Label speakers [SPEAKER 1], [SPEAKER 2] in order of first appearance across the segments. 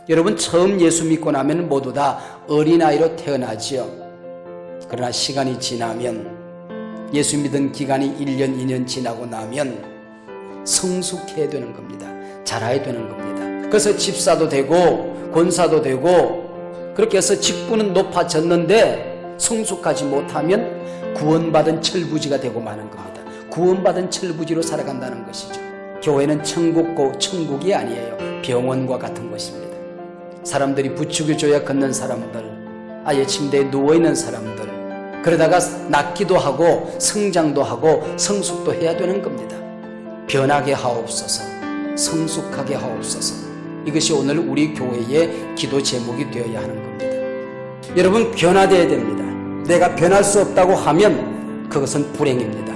[SPEAKER 1] 여러분, 처음 예수 믿고 나면 모두 다 어린아이로 태어나지요. 그러나 시간이 지나면, 예수 믿은 기간이 1년, 2년 지나고 나면 성숙해야 되는 겁니다. 자라야 되는 겁니다. 그래서 집사도 되고 권사도 되고 그렇게 해서 직분은 높아졌는데 성숙하지 못하면 구원받은 철부지가 되고 마는 겁니다. 구원받은 철부지로 살아간다는 것이죠. 교회는 천국이 아니에요. 병원과 같은 것입니다. 사람들이 부축에 조약 걷는 사람들, 아예 침대에 누워있는 사람들, 그러다가 낫기도 하고 성장도 하고 성숙도 해야 되는 겁니다. 변하게 하옵소서, 성숙하게 하옵소서. 이것이 오늘 우리 교회의 기도 제목이 되어야 하는 겁니다. 여러분, 변화되어야 됩니다. 내가 변할 수 없다고 하면 그것은 불행입니다.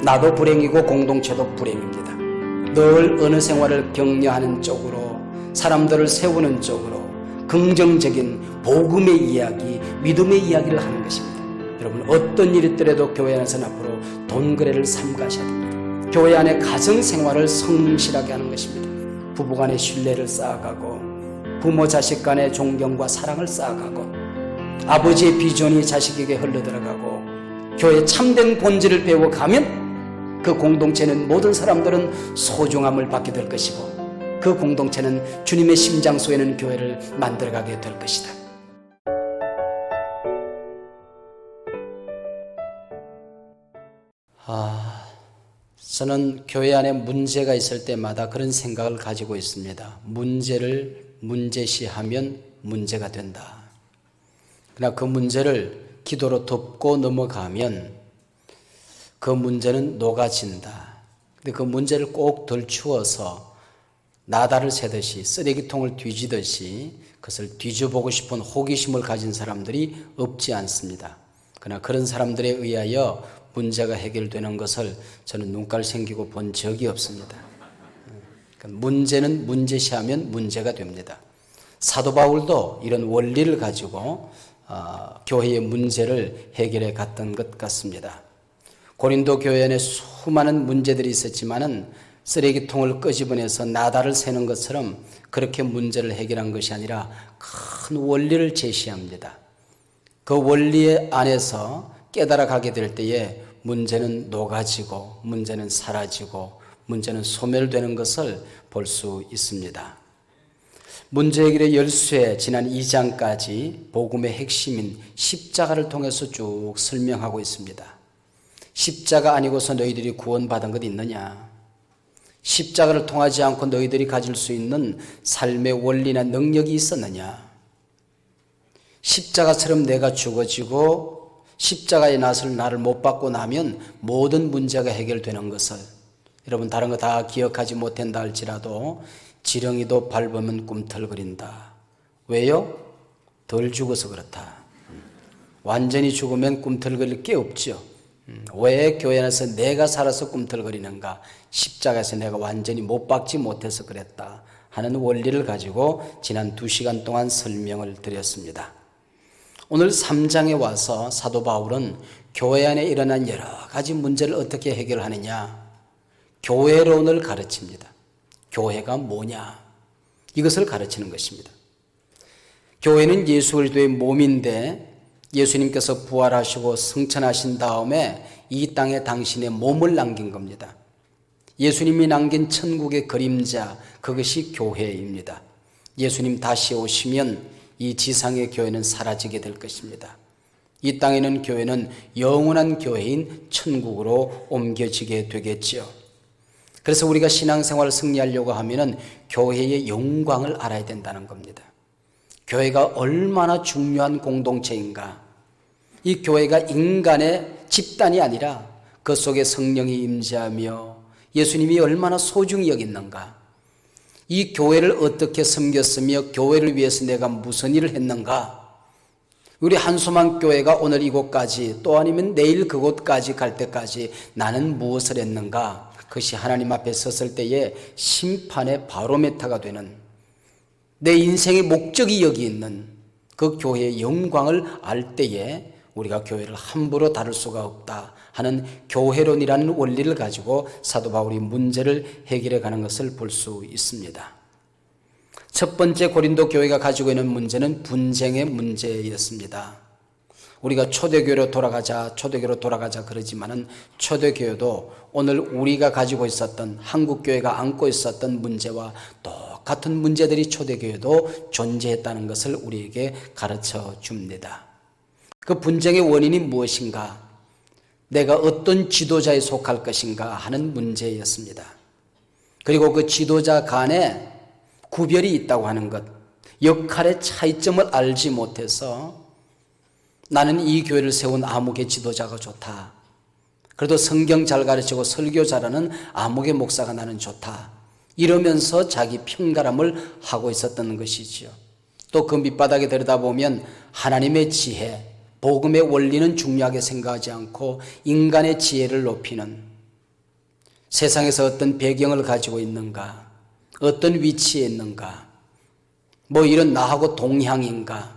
[SPEAKER 1] 나도 불행이고 공동체도 불행입니다. 늘 어느 생활을 격려하는 쪽으로, 사람들을 세우는 쪽으로 긍정적인 복음의 이야기, 믿음의 이야기를 하는 것입니다. 여러분, 어떤 일이 있더라도 교회 안에서는 앞으로 돈거래를 삼가셔야 됩니다. 교회 안에 가정생활을 성실하게 하는 것입니다. 부부간의 신뢰를 쌓아가고, 부모 자식 간의 존경과 사랑을 쌓아가고, 아버지의 비전이 자식에게 흘러들어가고, 교회의 참된 본질을 배워가면 그 공동체는, 모든 사람들은 소중함을 받게 될 것이고, 그 공동체는 주님의 심장소에는 교회를 만들어가게 될 것이다. 저는 교회 안에 문제가 있을 때마다 그런 생각을 가지고 있습니다. 문제를 문제시하면 문제가 된다. 그러나 그 문제를 기도로 덮고 넘어가면 그 문제는 녹아진다. 근데 그 문제를 꼭 덜추어서 나다를 새듯이, 쓰레기통을 뒤지듯이 그것을 뒤져보고 싶은 호기심을 가진 사람들이 없지 않습니다. 그러나 그런 사람들에 의하여 문제가 해결되는 것을 저는 눈깔 생기고 본 적이 없습니다. 문제는 문제시하면 문제가 됩니다. 사도 바울도 이런 원리를 가지고 교회의 문제를 해결해 갔던 것 같습니다. 고린도 교회 안에 수많은 문제들이 있었지만은 쓰레기통을 끄집어내서 나다를 새는 것처럼 그렇게 문제를 해결한 것이 아니라 큰 원리를 제시합니다. 그 원리 안에서 깨달아 가게 될 때에 문제는 녹아지고, 문제는 사라지고, 문제는 소멸되는 것을 볼 수 있습니다. 문제 해결의 열쇠, 지난 2장까지 복음의 핵심인 십자가를 통해서 쭉 설명하고 있습니다. 십자가 아니고서 너희들이 구원받은 것 있느냐? 십자가를 통하지 않고 너희들이 가질 수 있는 삶의 원리나 능력이 있었느냐? 십자가처럼 내가 죽어지고 십자가의 낫을 나를 못 받고 나면 모든 문제가 해결되는 것을, 여러분 다른 거 다 기억하지 못한다 할지라도 지렁이도 밟으면 꿈틀거린다. 왜요? 덜 죽어서 그렇다. 완전히 죽으면 꿈틀거릴 게 없죠. 왜 교회 안에서 내가 살아서 꿈틀거리는가? 십자가에서 내가 완전히 못 박지 못해서 그랬다 하는 원리를 가지고 지난 2시간 동안 설명을 드렸습니다. 오늘 3장에 와서 사도 바울은 교회 안에 일어난 여러 가지 문제를 어떻게 해결하느냐, 교회론을 가르칩니다. 교회가 뭐냐, 이것을 가르치는 것입니다. 교회는 예수 그리스도의 몸인데 예수님께서 부활하시고 승천하신 다음에 이 땅에 당신의 몸을 남긴 겁니다. 예수님이 남긴 천국의 그림자, 그것이 교회입니다. 예수님 다시 오시면 이 지상의 교회는 사라지게 될 것입니다. 이 땅에는 교회는 영원한 교회인 천국으로 옮겨지게 되겠지요. 그래서 우리가 신앙생활을 승리하려고 하면은 교회의 영광을 알아야 된다는 겁니다. 교회가 얼마나 중요한 공동체인가, 이 교회가 인간의 집단이 아니라 그 속에 성령이 임재하며 예수님이 얼마나 소중히 여겼는가, 이 교회를 어떻게 섬겼으며 교회를 위해서 내가 무슨 일을 했는가, 우리 한소망 교회가 오늘 이곳까지 또 아니면 내일 그곳까지 갈 때까지 나는 무엇을 했는가, 그것이 하나님 앞에 섰을 때에 심판의 바로메타가 되는, 내 인생의 목적이 여기 있는 그 교회의 영광을 알 때에 우리가 교회를 함부로 다룰 수가 없다 하는 교회론이라는 원리를 가지고 사도 바울이 문제를 해결해 가는 것을 볼 수 있습니다. 첫 번째 고린도 교회가 가지고 있는 문제는 분쟁의 문제였습니다. 우리가 초대교회로 돌아가자 그러지만은 초대교회도 오늘 우리가 가지고 있었던 한국교회가 안고 있었던 문제와 똑같은 문제들이 초대교회도 존재했다는 것을 우리에게 가르쳐 줍니다. 그 분쟁의 원인이 무엇인가? 내가 어떤 지도자에 속할 것인가 하는 문제였습니다. 그리고 그 지도자 간에 구별이 있다고 하는 것, 역할의 차이점을 알지 못해서 나는 이 교회를 세운 아무개 지도자가 좋다. 그래도 성경 잘 가르치고 설교 잘하는 아무개 목사가 나는 좋다. 이러면서 자기 편가람을 하고 있었던 것이지요. 또 그 밑바닥에 들여다보면 하나님의 지혜, 복음의 원리는 중요하게 생각하지 않고 인간의 지혜를 높이는, 세상에서 어떤 배경을 가지고 있는가, 어떤 위치에 있는가, 뭐 이런 나하고 동향인가,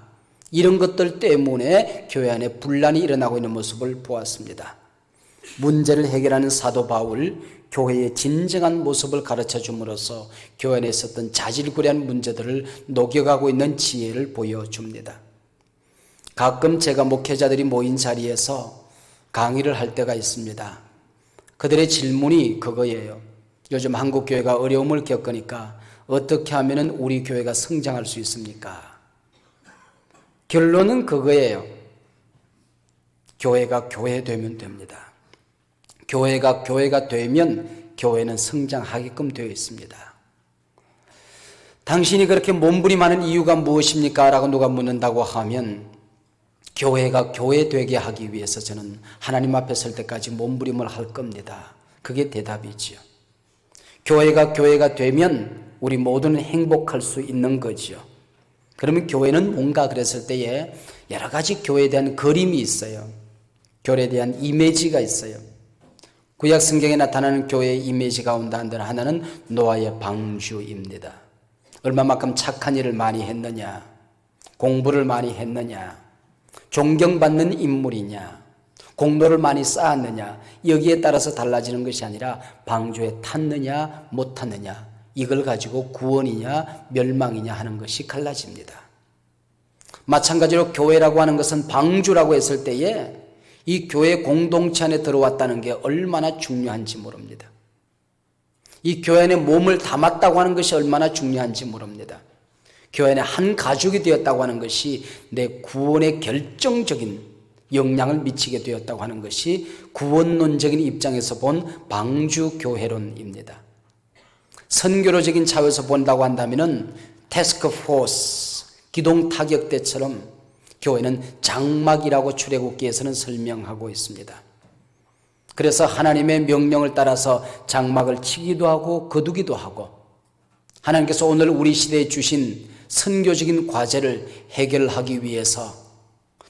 [SPEAKER 1] 이런 것들 때문에 교회 안에 분란이 일어나고 있는 모습을 보았습니다. 문제를 해결하는 사도 바울, 교회의 진정한 모습을 가르쳐 줌으로써 교회 안에 있었던 자질구레한 문제들을 녹여가고 있는 지혜를 보여줍니다. 가끔 제가 목회자들이 모인 자리에서 강의를 할 때가 있습니다. 그들의 질문이 그거예요. 요즘 한국 교회가 어려움을 겪으니까 어떻게 하면 우리 교회가 성장할 수 있습니까? 결론은 그거예요. 교회가 교회되면 됩니다. 교회가 되면 교회는 성장하게끔 되어 있습니다. 당신이 그렇게 몸부림하는 이유가 무엇입니까? 라고 누가 묻는다고 하면 교회가 교회되게 하기 위해서 저는 하나님 앞에 설 때까지 몸부림을 할 겁니다. 그게 대답이지요. 교회가 되면 우리 모두는 행복할 수 있는 거지요. 그러면 교회는 뭔가 그랬을 때에 여러 가지 교회에 대한 그림이 있어요. 교회에 대한 이미지가 있어요. 구약 성경에 나타나는 교회의 이미지 가운데 하나는 노아의 방주입니다. 얼마만큼 착한 일을 많이 했느냐, 공부를 많이 했느냐, 존경받는 인물이냐, 공로를 많이 쌓았느냐, 여기에 따라서 달라지는 것이 아니라 방주에 탔느냐 못 탔느냐, 이걸 가지고 구원이냐 멸망이냐 하는 것이 갈라집니다. 마찬가지로 교회라고 하는 것은 방주라고 했을 때에 이 교회 공동체 안에 들어왔다는 게 얼마나 중요한지 모릅니다. 이 교회 안에 몸을 담았다고 하는 것이 얼마나 중요한지 모릅니다. 교회 안에 한 가족이 되었다고 하는 것이 내 구원에 결정적인 영향을 미치게 되었다고 하는 것이 구원론적인 입장에서 본 방주교회론입니다. 선교로적인 차원에서 본다고 한다면 태스크포스, 기동타격대처럼 교회는 장막이라고 출애굽기에서는 설명하고 있습니다. 그래서 하나님의 명령을 따라서 장막을 치기도 하고 거두기도 하고, 하나님께서 오늘 우리 시대에 주신 선교적인 과제를 해결하기 위해서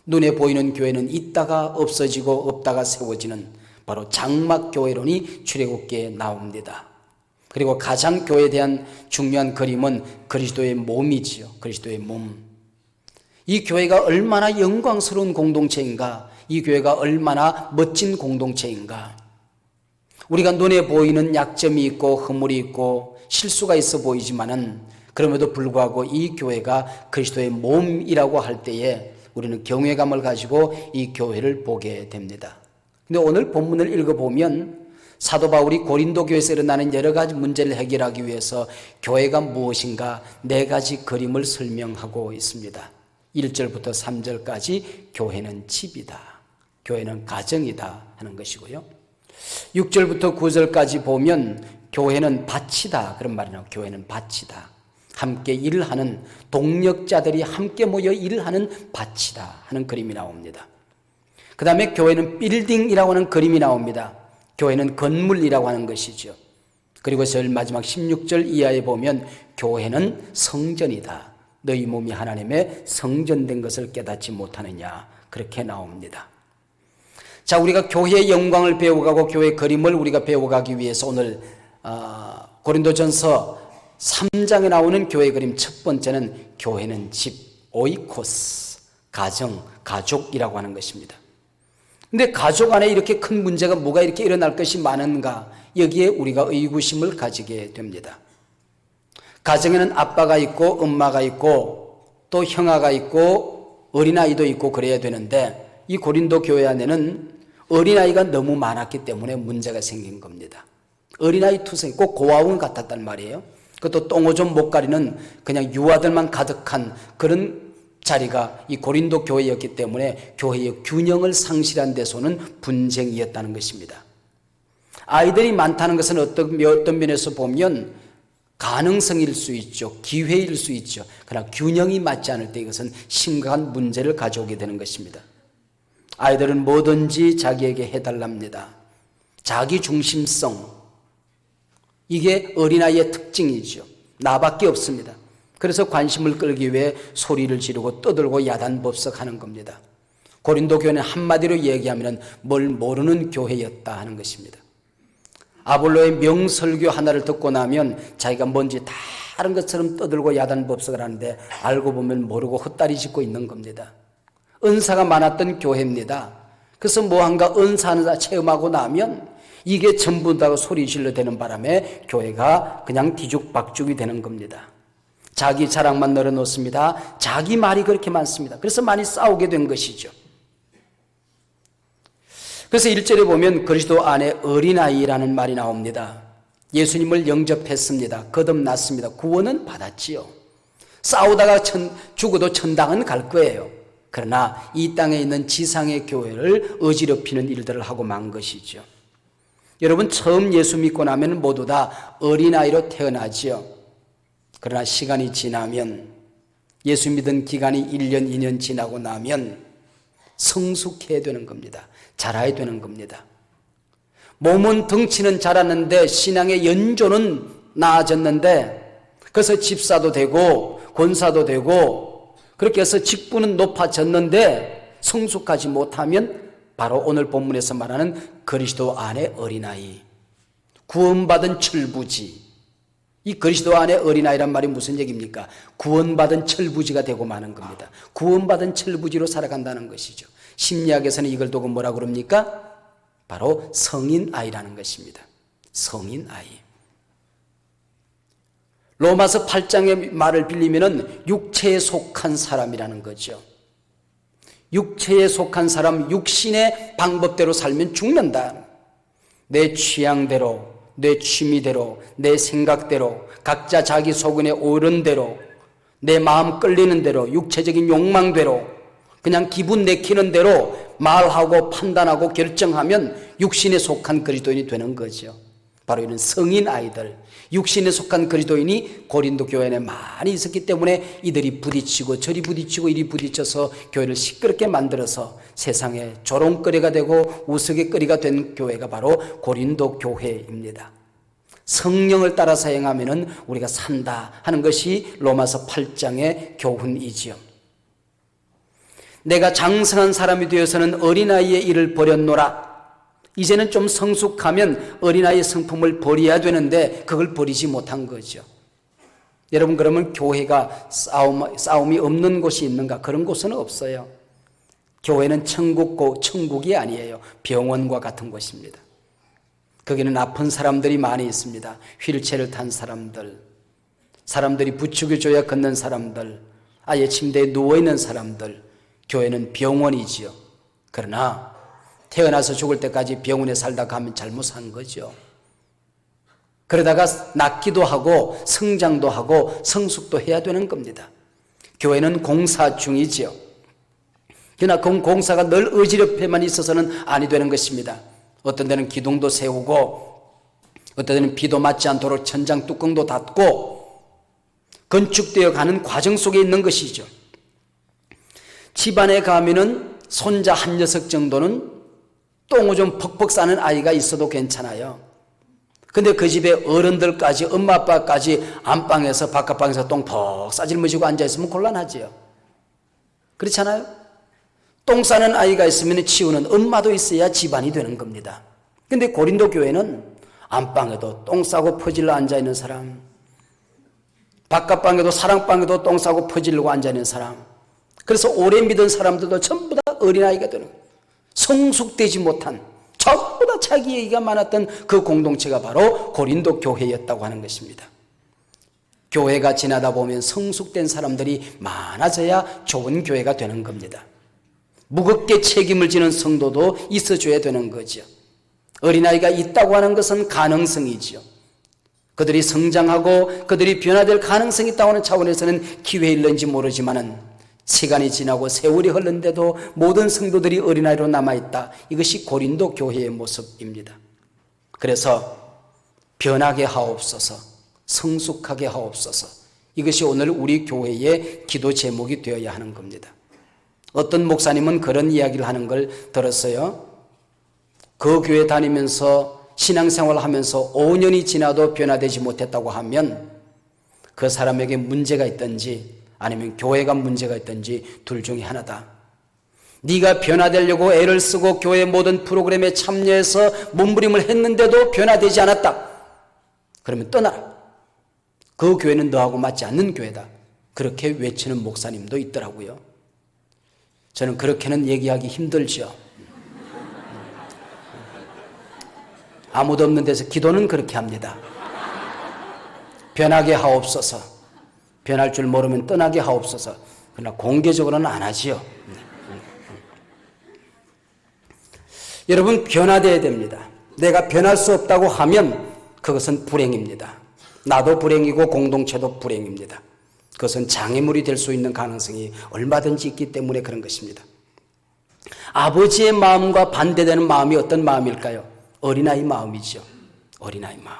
[SPEAKER 1] 눈에 보이는 교회는 있다가 없어지고 없다가 세워지는 바로 장막교회론이 출애굽기에 나옵니다. 그리고 가장 교회에 대한 중요한 그림은 그리스도의 몸이지요. 그리스도의 몸. 이 교회가 얼마나 영광스러운 공동체인가, 이 교회가 얼마나 멋진 공동체인가. 우리가 눈에 보이는 약점이 있고 허물이 있고 실수가 있어 보이지만은 그럼에도 불구하고 이 교회가 그리스도의 몸이라고 할 때에 우리는 경외감을 가지고 이 교회를 보게 됩니다. 근데 오늘 본문을 읽어보면 사도 바울이 고린도 교회에서 일어나는 여러 가지 문제를 해결하기 위해서 교회가 무엇인가 네 가지 그림을 설명하고 있습니다. 1절부터 3절까지 교회는 집이다, 교회는 가정이다 하는 것이고요. 6절부터 9절까지 보면 교회는 밭이다 그런 말이 나와요. 교회는 밭이다. 함께 일을 하는 동력자들이 함께 모여 일을 하는 밭이다 하는 그림이 나옵니다. 그 다음에 교회는 빌딩이라고 하는 그림이 나옵니다. 교회는 건물이라고 하는 것이죠. 그리고 제일 마지막 16절 이하에 보면 교회는 성전이다. 너희 몸이 하나님의 성전된 것을 깨닫지 못하느냐, 그렇게 나옵니다. 자, 우리가 교회의 영광을 배워가고 교회의 그림을 우리가 배워가기 위해서 오늘 고린도전서 3장에 나오는 교회 그림 첫 번째는 교회는 집, 오이코스, 가정, 가족이라고 하는 것입니다. 근데 가족 안에 이렇게 큰 문제가 뭐가 이렇게 일어날 것이 많은가, 여기에 우리가 의구심을 가지게 됩니다. 가정에는 아빠가 있고 엄마가 있고 또 형아가 있고 어린아이도 있고 그래야 되는데 이 고린도 교회 안에는 어린아이가 너무 많았기 때문에 문제가 생긴 겁니다. 어린아이 투성이 꼭 고아원 같았단 말이에요. 그것도 똥오줌 못 가리는 그냥 유아들만 가득한 그런 자리가 이 고린도 교회였기 때문에 교회의 균형을 상실한 데서는 분쟁이었다는 것입니다. 아이들이 많다는 것은 어떤 면에서 보면 가능성일 수 있죠. 기회일 수 있죠. 그러나 균형이 맞지 않을 때 이것은 심각한 문제를 가져오게 되는 것입니다. 아이들은 뭐든지 자기에게 해달랍니다. 자기 중심성, 이게 어린아이의 특징이죠. 나밖에 없습니다. 그래서 관심을 끌기 위해 소리를 지르고 떠들고 야단법석하는 겁니다. 고린도 교회는 한마디로 얘기하면 뭘 모르는 교회였다 하는 것입니다. 아볼로의 명설교 하나를 듣고 나면 자기가 뭔지 다 아는 것처럼 떠들고 야단법석을 하는데 알고 보면 모르고 헛다리 짚고 있는 겁니다. 은사가 많았던 교회입니다. 그래서 뭐한가 은사 하나 체험하고 나면 이게 전부 다 소리 질러 대는 바람에 교회가 그냥 뒤죽박죽이 되는 겁니다. 자기 자랑만 늘어놓습니다. 자기 말이 그렇게 많습니다. 그래서 많이 싸우게 된 것이죠. 그래서 1절에 보면 그리스도 안에 어린아이라는 말이 나옵니다. 예수님을 영접했습니다. 거듭났습니다. 구원은 받았지요. 싸우다가 죽어도 천당은 갈 거예요. 그러나 이 땅에 있는 지상의 교회를 어지럽히는 일들을 하고 만 것이죠. 여러분, 처음 예수 믿고 나면 모두 다 어린아이로 태어나지요. 그러나 시간이 지나면, 예수 믿은 기간이 1년, 2년 지나고 나면 성숙해야 되는 겁니다. 자라야 되는 겁니다. 몸은 덩치는 자랐는데 신앙의 연조는 나아졌는데, 그래서 집사도 되고 권사도 되고 그렇게 해서 직분은 높아졌는데 성숙하지 못하면 바로 오늘 본문에서 말하는 그리스도 안의 어린아이, 구원받은 철부지. 이 그리스도 안의 어린아이란 말이 무슨 얘기입니까? 구원받은 철부지가 되고 마는 겁니다. 구원받은 철부지로 살아간다는 것이죠. 심리학에서는 이걸 두고 뭐라고 그럽니까? 바로 성인아이라는 것입니다. 성인아이. 로마서 8장의 말을 빌리면은 육체에 속한 사람이라는 거죠. 육체에 속한 사람, 육신의 방법대로 살면 죽는다. 내 취향대로, 내 취미대로, 내 생각대로, 각자 자기 소근에 오른 대로, 내 마음 끌리는 대로, 육체적인 욕망대로, 그냥 기분 내키는 대로 말하고 판단하고 결정하면 육신에 속한 그리스도인이 되는 거죠. 바로 이런 성인 아이들, 육신에 속한 그리스도인이 고린도 교회에 많이 있었기 때문에 이들이 부딪히고 저리 부딪히고 이리 부딪혀서 교회를 시끄럽게 만들어서 세상에 조롱거리가 되고 우스갯거리가 된 교회가 바로 고린도 교회입니다. 성령을 따라서 행하면 우리가 산다 하는 것이 로마서 8장의 교훈이지요. 내가 장성한 사람이 되어서는 어린아이의 일을 버렸노라. 이제는 좀 성숙하면 어린아이의 성품을 버려야 되는데 그걸 버리지 못한 거죠. 여러분, 그러면 교회가 싸움이 없는 곳이 있는가? 그런 곳은 없어요. 교회는 천국이 아니에요. 병원과 같은 곳입니다. 거기는 아픈 사람들이 많이 있습니다. 휠체어를 탄 사람들, 사람들이 부축해줘야 걷는 사람들, 아예 침대에 누워있는 사람들. 교회는 병원이지요. 그러나 태어나서 죽을 때까지 병원에 살다 가면 잘못 산 거죠. 그러다가 낫기도 하고 성장도 하고 성숙도 해야 되는 겁니다. 교회는 공사 중이지요. 그러나 그 공사가 늘 어지럽게만 있어서는 아니 되는 것입니다. 어떤 데는 기둥도 세우고 어떤 데는 비도 맞지 않도록 천장 뚜껑도 닫고 건축되어 가는 과정 속에 있는 것이죠. 집안에 가면은 손자 한 녀석 정도는 똥을 좀 퍽퍽 싸는 아이가 있어도 괜찮아요. 근데 그 집에 어른들까지, 엄마 아빠까지 안방에서 바깥방에서 똥 퍽 싸질머지고 앉아있으면 곤란하지요. 그렇잖아요? 똥 싸는 아이가 있으면 치우는 엄마도 있어야 집안이 되는 겁니다. 근데 고린도 교회는 안방에도 똥 싸고 퍼질러 앉아있는 사람, 바깥방에도 사랑방에도 똥 싸고 퍼질려고 앉아있는 사람, 그래서 오래 믿은 사람들도 전부 다 어린아이가 되는 거예요. 성숙되지 못한, 전부 다 자기 얘기가 많았던 그 공동체가 바로 고린도 교회였다고 하는 것입니다. 교회가 지나다 보면 성숙된 사람들이 많아져야 좋은 교회가 되는 겁니다. 무겁게 책임을 지는 성도도 있어줘야 되는 거죠. 어린아이가 있다고 하는 것은 가능성이죠. 그들이 성장하고 그들이 변화될 가능성이 있다고 하는 차원에서는 기회일는지 모르지만은 시간이 지나고 세월이 흘렀는데도 모든 성도들이 어린아이로 남아있다. 이것이 고린도 교회의 모습입니다. 그래서 변하게 하옵소서, 성숙하게 하옵소서. 이것이 오늘 우리 교회의 기도 제목이 되어야 하는 겁니다. 어떤 목사님은 그런 이야기를 하는 걸 들었어요. 그 교회 다니면서 신앙생활을 하면서 5년이 지나도 변화되지 못했다고 하면 그 사람에게 문제가 있든지 아니면 교회가 문제가 있든지 둘 중에 하나다. 네가 변화되려고 애를 쓰고 교회 모든 프로그램에 참여해서 몸부림을 했는데도 변화되지 않았다. 그러면 떠나라. 그 교회는 너하고 맞지 않는 교회다. 그렇게 외치는 목사님도 있더라고요. 저는 그렇게는 얘기하기 힘들죠. 아무도 없는 데서 기도는 그렇게 합니다. 변하게 하옵소서. 변할 줄 모르면 떠나게 하옵소서. 그러나 공개적으로는 안 하지요. 여러분, 변화되어야 됩니다. 내가 변할 수 없다고 하면 그것은 불행입니다. 나도 불행이고 공동체도 불행입니다. 그것은 장애물이 될 수 있는 가능성이 얼마든지 있기 때문에 그런 것입니다. 아버지의 마음과 반대되는 마음이 어떤 마음일까요? 어린아이 마음이죠. 어린아이 마음.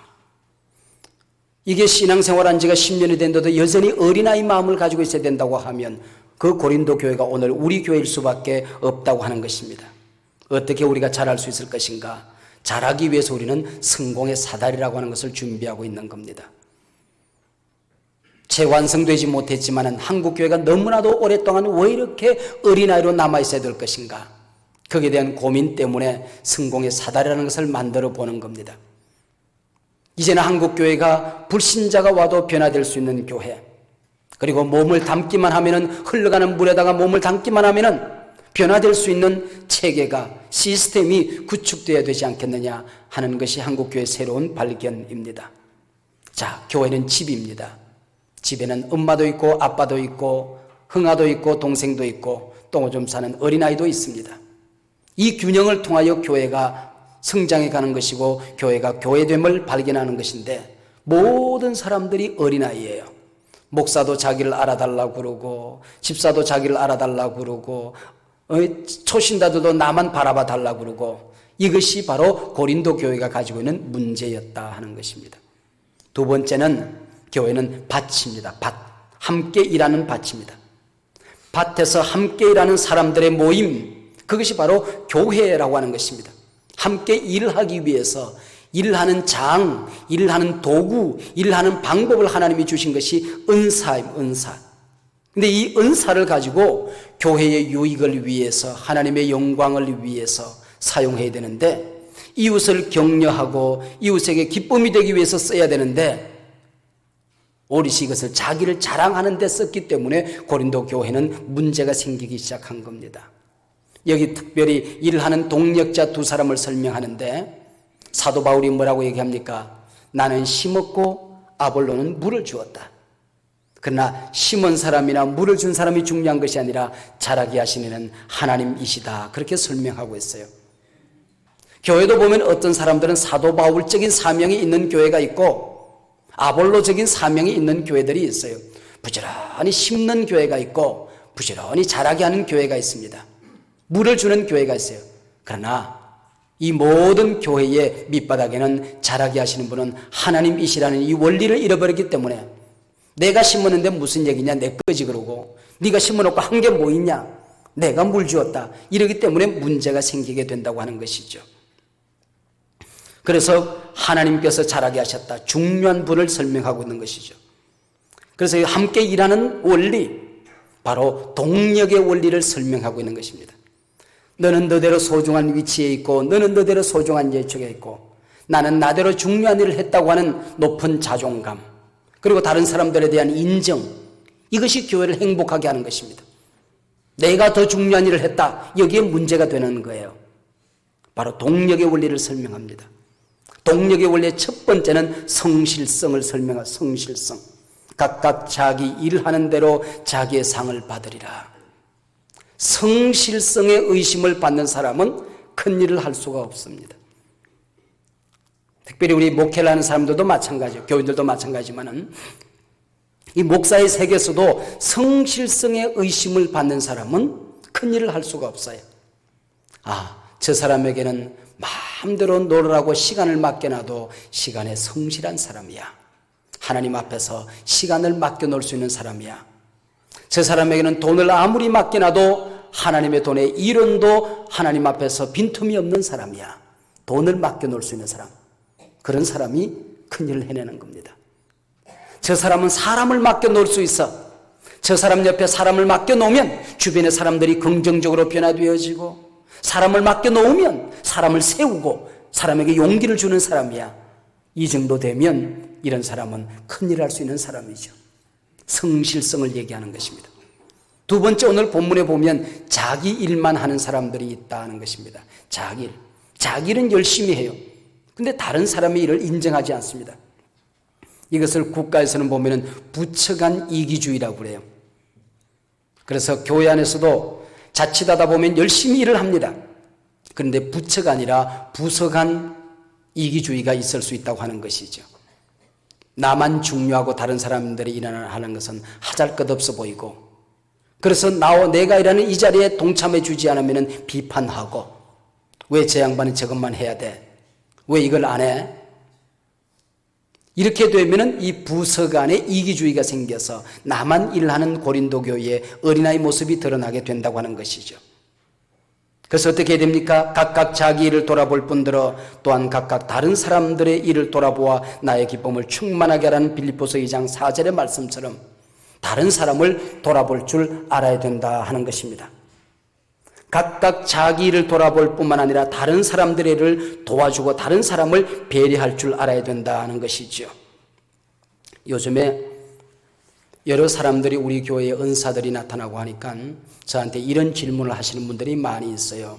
[SPEAKER 1] 이게 신앙생활한 지가 10년이 됐는데도 여전히 어린아이 마음을 가지고 있어야 된다고 하면 그 고린도 교회가 오늘 우리 교회일 수밖에 없다고 하는 것입니다. 어떻게 우리가 잘할 수 있을 것인가? 잘하기 위해서 우리는 성공의 사다리라고 하는 것을 준비하고 있는 겁니다. 재완성되지 못했지만 한국교회가 너무나도 오랫동안 왜 이렇게 어린아이로 남아있어야 될 것인가? 거기에 대한 고민 때문에 성공의 사다리라는 것을 만들어 보는 겁니다. 이제는 한국교회가 불신자가 와도 변화될 수 있는 교회, 그리고 몸을 담기만 하면은 흘러가는 물에다가 몸을 담기만 하면은 변화될 수 있는 체계가, 시스템이 구축되어야 되지 않겠느냐 하는 것이 한국교회의 새로운 발견입니다. 자, 교회는 집입니다. 집에는 엄마도 있고 아빠도 있고 흥아도 있고 동생도 있고 똥오줌 싸는 어린아이도 있습니다. 이 균형을 통하여 교회가 성장해 가는 것이고 교회가 교회됨을 발견하는 것인데 모든 사람들이 어린아이예요. 목사도 자기를 알아달라고 그러고 집사도 자기를 알아달라고 그러고 초신자들도 나만 바라봐 달라고 그러고 이것이 바로 고린도 교회가 가지고 있는 문제였다 하는 것입니다. 두 번째는 교회는 밭입니다. 밭. 함께 일하는 밭입니다. 밭에서 함께 일하는 사람들의 모임, 그것이 바로 교회라고 하는 것입니다. 함께 일을 하기 위해서 일을 하는 장, 일을 하는 도구, 일을 하는 방법을 하나님이 주신 것이 은사입니다. 은사. 근데 이 은사를 가지고 교회의 유익을 위해서, 하나님의 영광을 위해서 사용해야 되는데, 이웃을 격려하고 이웃에게 기쁨이 되기 위해서 써야 되는데 오롯이 이것을 자기를 자랑하는 데 썼기 때문에 고린도 교회는 문제가 생기기 시작한 겁니다. 여기 특별히 일을 하는 동력자 두 사람을 설명하는데 사도 바울이 뭐라고 얘기합니까? 나는 심었고 아볼로는 물을 주었다. 그러나 심은 사람이나 물을 준 사람이 중요한 것이 아니라 자라게 하시는 이는 하나님이시다. 그렇게 설명하고 있어요. 교회도 보면 어떤 사람들은 사도 바울적인 사명이 있는 교회가 있고 아볼로적인 사명이 있는 교회들이 있어요. 부지런히 심는 교회가 있고 부지런히 자라게 하는 교회가 있습니다. 물을 주는 교회가 있어요. 그러나 이 모든 교회의 밑바닥에는 자라게 하시는 분은 하나님이시라는 이 원리를 잃어버렸기 때문에 내가 심었는데 무슨 얘기냐, 내 거지 그러고 네가 심어놓고 한 게 뭐 있냐, 내가 물 주었다, 이러기 때문에 문제가 생기게 된다고 하는 것이죠. 그래서 하나님께서 자라게 하셨다, 중요한 분을 설명하고 있는 것이죠. 그래서 함께 일하는 원리, 바로 동력의 원리를 설명하고 있는 것입니다. 너는 너대로 소중한 위치에 있고 너는 너대로 소중한 예축에 있고 나는 나대로 중요한 일을 했다고 하는 높은 자존감, 그리고 다른 사람들에 대한 인정, 이것이 교회를 행복하게 하는 것입니다. 내가 더 중요한 일을 했다, 여기에 문제가 되는 거예요. 바로 동력의 원리를 설명합니다. 동력의 원리의 첫 번째는 성실성을 설명한 성실성. 각각 자기 일하는 대로 자기의 상을 받으리라. 성실성의 의심을 받는 사람은 큰 일을 할 수가 없습니다. 특별히 우리 목회를 하는 사람들도 마찬가지예요. 교인들도 마찬가지지만은 이 목사의 세계에서도 성실성의 의심을 받는 사람은 큰 일을 할 수가 없어요. 저 사람에게는 마음대로 놀으라고 시간을 맡겨놔도 시간에 성실한 사람이야. 하나님 앞에서 시간을 맡겨놓을 수 있는 사람이야. 저 사람에게는 돈을 아무리 맡겨놔도 하나님의 돈의 1원도 하나님 앞에서 빈틈이 없는 사람이야. 돈을 맡겨놓을 수 있는 사람. 그런 사람이 큰일을 해내는 겁니다. 저 사람은 사람을 맡겨놓을 수 있어. 저 사람 옆에 사람을 맡겨놓으면 주변의 사람들이 긍정적으로 변화되어지고, 사람을 맡겨놓으면 사람을 세우고 사람에게 용기를 주는 사람이야. 이 정도 되면 이런 사람은 큰일 할 수 있는 사람이죠. 성실성을 얘기하는 것입니다. 두 번째, 오늘 본문에 보면 자기 일만 하는 사람들이 있다는 것입니다. 자기 일은 열심히 해요. 근데 다른 사람의 일을 인정하지 않습니다. 이것을 국가에서는 보면 부처간 이기주의라고 그래요. 그래서 교회 안에서도 자칫하다 보면 열심히 일을 합니다. 그런데 부처가 아니라 부서간 이기주의가 있을 수 있다고 하는 것이죠. 나만 중요하고 다른 사람들이 일하는 것은 하잘것없어 보이고, 그래서 내가 일하는 이 자리에 동참해 주지 않으면 비판하고, 왜 저 양반은 저것만 해야 돼? 왜 이걸 안 해? 이렇게 되면 이 부서 간에 이기주의가 생겨서 나만 일하는 고린도 교회의 어린아이 모습이 드러나게 된다고 하는 것이죠. 그래서 어떻게 해야 됩니까? 각각 자기 일을 돌아볼 뿐더러 또한 각각 다른 사람들의 일을 돌아보아 나의 기쁨을 충만하게 하라는 빌립보서 2장 4절의 말씀처럼 다른 사람을 돌아볼 줄 알아야 된다 하는 것입니다. 각각 자기 일을 돌아볼 뿐만 아니라 다른 사람들의 일을 도와주고 다른 사람을 배려할 줄 알아야 된다는 것이죠. 요즘에 여러 사람들이 우리 교회에 은사들이 나타나고 하니까 저한테 이런 질문을 하시는 분들이 많이 있어요.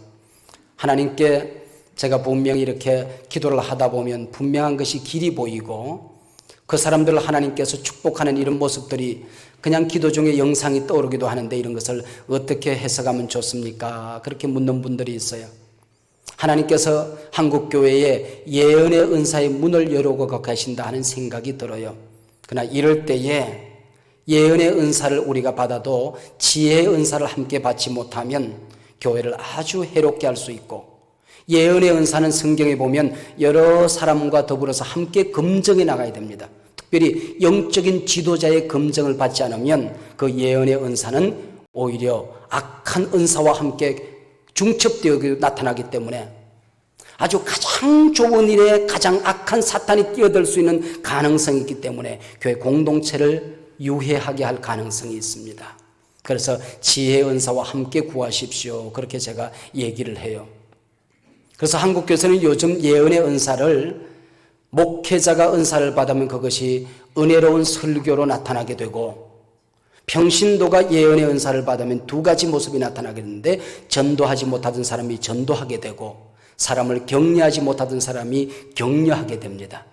[SPEAKER 1] 하나님께 제가 분명히 이렇게 기도를 하다 보면 분명한 것이 길이 보이고 그 사람들을 하나님께서 축복하는 이런 모습들이 그냥 기도 중에 영상이 떠오르기도 하는데 이런 것을 어떻게 해석하면 좋습니까? 그렇게 묻는 분들이 있어요. 하나님께서 한국교회에 예언의 은사의 문을 열어오고 계신다 하는 생각이 들어요. 그러나 이럴 때에 예언의 은사를 우리가 받아도 지혜의 은사를 함께 받지 못하면 교회를 아주 해롭게 할 수 있고, 예언의 은사는 성경에 보면 여러 사람과 더불어서 함께 검증해 나가야 됩니다. 특별히 영적인 지도자의 검증을 받지 않으면 그 예언의 은사는 오히려 악한 은사와 함께 중첩되어 나타나기 때문에 아주 가장 좋은 일에 가장 악한 사탄이 뛰어들 수 있는 가능성이 있기 때문에 교회 공동체를 유해하게 할 가능성이 있습니다. 그래서 지혜의 은사와 함께 구하십시오. 그렇게 제가 얘기를 해요. 그래서 한국교회에서는 요즘 예언의 은사를 목회자가 은사를 받으면 그것이 은혜로운 설교로 나타나게 되고, 평신도가 예언의 은사를 받으면 두 가지 모습이 나타나게 되는데, 전도하지 못하던 사람이 전도하게 되고 사람을 격려하지 못하던 사람이 격려하게 됩니다.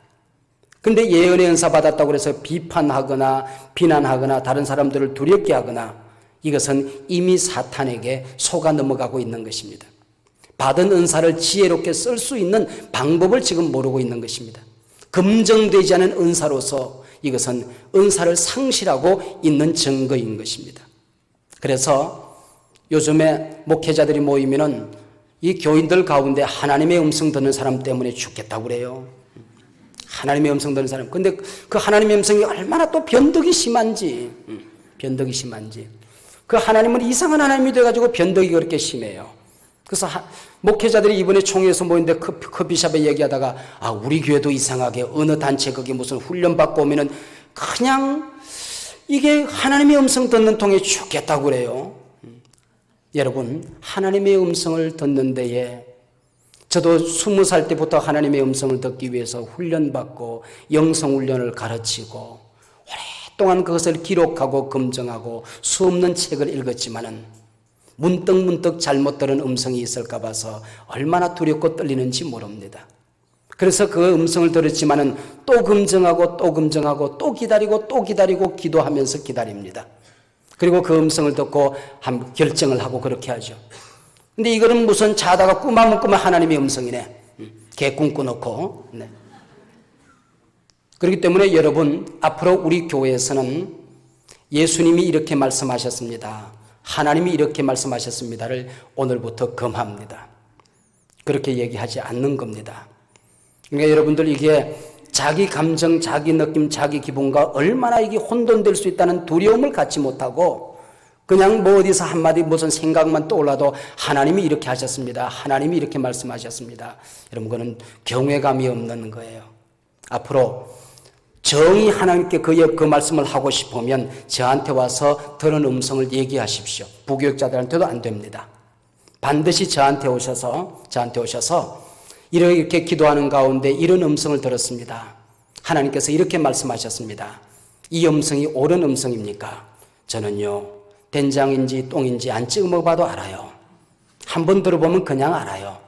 [SPEAKER 1] 그런데 예언의 은사 받았다고 해서 비판하거나 비난하거나 다른 사람들을 두렵게 하거나, 이것은 이미 사탄에게 속아 넘어가고 있는 것입니다. 받은 은사를 지혜롭게 쓸 수 있는 방법을 지금 모르고 있는 것입니다. 검증되지 않은 은사로서 이것은 은사를 상실하고 있는 증거인 것입니다. 그래서 요즘에 목회자들이 모이면은 이 교인들 가운데 하나님의 음성 듣는 사람 때문에 죽겠다고 그래요. 하나님의 음성 듣는 사람. 근데 그 하나님의 음성이 얼마나 또 변덕이 심한지, 그 하나님은 이상한 하나님이 돼가지고 변덕이 그렇게 심해요. 그래서 목회자들이 이번에 총회에서 모였는데 커피숍에 얘기하다가 우리 교회도 이상하게 어느 단체 거기 무슨 훈련 받고 오면은 그냥 이게 하나님의 음성 듣는 통에 죽겠다고 그래요. 여러분, 하나님의 음성을 듣는 데에 저도 20살 때부터 하나님의 음성을 듣기 위해서 훈련받고 영성훈련을 가르치고 오랫동안 그것을 기록하고 검증하고 수없는 책을 읽었지만은 문득 잘못 들은 음성이 있을까 봐서 얼마나 두렵고 떨리는지 모릅니다. 그래서 그 음성을 들었지만은 또 금증하고 또 금증하고 또 기다리고 기도하면서 기다립니다. 그리고 그 음성을 듣고 결정을 하고 그렇게 하죠. 근데 이거는 무슨 자다가 꿈하면 하나님의 음성이네. 개 꿈꿔놓고. 네. 그렇기 때문에 여러분, 앞으로 우리 교회에서는 예수님이 이렇게 말씀하셨습니다. 하나님이 이렇게 말씀하셨습니다를 오늘부터 금합니다. 그렇게 얘기하지 않는 겁니다. 그러니까 여러분들 이게 자기 감정, 자기 느낌, 자기 기분과 얼마나 이게 혼돈될 수 있다는 두려움을 갖지 못하고 그냥 뭐 어디서 한마디 무슨 생각만 떠올라도 하나님이 이렇게 하셨습니다. 하나님이 이렇게 말씀하셨습니다. 여러분 그건 경외감이 없는 거예요. 앞으로 정의 하나님께 그 말씀을 하고 싶으면 저한테 와서 들은 음성을 얘기하십시오. 부교육자들한테도 안 됩니다. 반드시 저한테 오셔서 이렇게 기도하는 가운데 이런 음성을 들었습니다. 하나님께서 이렇게 말씀하셨습니다. 이 음성이 옳은 음성입니까? 저는요, 된장인지 똥인지 안 찍어 먹어봐도 알아요. 한번 들어보면 그냥 알아요.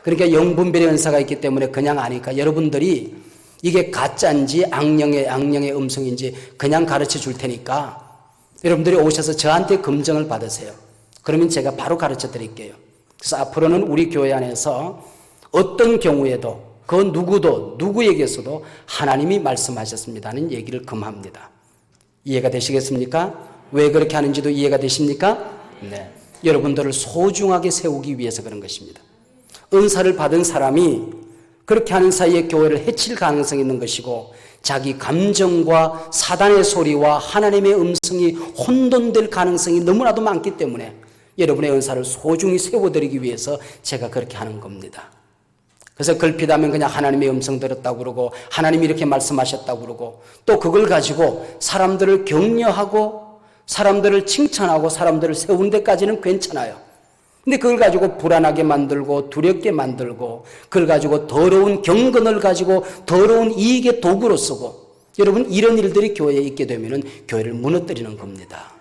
[SPEAKER 1] 그러니까 영분별의 은사가 있기 때문에 그냥 아니까 여러분들이 이게 가짜인지 악령의 음성인지 그냥 가르쳐 줄 테니까 여러분들이 오셔서 저한테 검증을 받으세요. 그러면 제가 바로 가르쳐 드릴게요. 그래서 앞으로는 우리 교회 안에서 어떤 경우에도 그 누구에게서도 하나님이 말씀하셨습니다는 얘기를 금합니다. 이해가 되시겠습니까? 왜 그렇게 하는지도 이해가 되십니까? 네. 여러분들을 소중하게 세우기 위해서 그런 것입니다. 은사를 받은 사람이 그렇게 하는 사이에 교회를 해칠 가능성이 있는 것이고 자기 감정과 사단의 소리와 하나님의 음성이 혼돈될 가능성이 너무나도 많기 때문에 여러분의 은사를 소중히 세워드리기 위해서 제가 그렇게 하는 겁니다. 그래서 걸핏하면 그냥 하나님의 음성 들었다고 그러고 하나님이 이렇게 말씀하셨다고 그러고 또 그걸 가지고 사람들을 격려하고 사람들을 칭찬하고 사람들을 세우는 데까지는 괜찮아요. 근데 그걸 가지고 불안하게 만들고 두렵게 만들고 그걸 가지고 더러운 경건을 가지고 더러운 이익의 도구로 쓰고 여러분 이런 일들이 교회에 있게 되면 교회를 무너뜨리는 겁니다.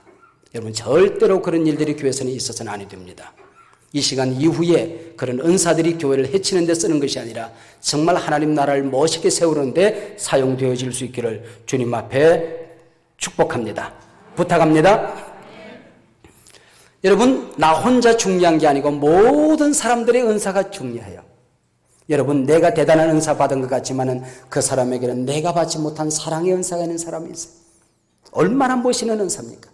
[SPEAKER 1] 여러분 절대로 그런 일들이 교회에서는 있어서는 아니 됩니다. 이 시간 이후에 그런 은사들이 교회를 해치는 데 쓰는 것이 아니라 정말 하나님 나라를 멋있게 세우는 데 사용되어질 수 있기를 주님 앞에 축복합니다. 부탁합니다. 여러분 나 혼자 중요한 게 아니고 모든 사람들의 은사가 중요해요. 여러분 내가 대단한 은사 받은 것 같지만은 그 사람에게는 내가 받지 못한 사랑의 은사가 있는 사람이 있어요. 얼마나 멋있는 은사입니까?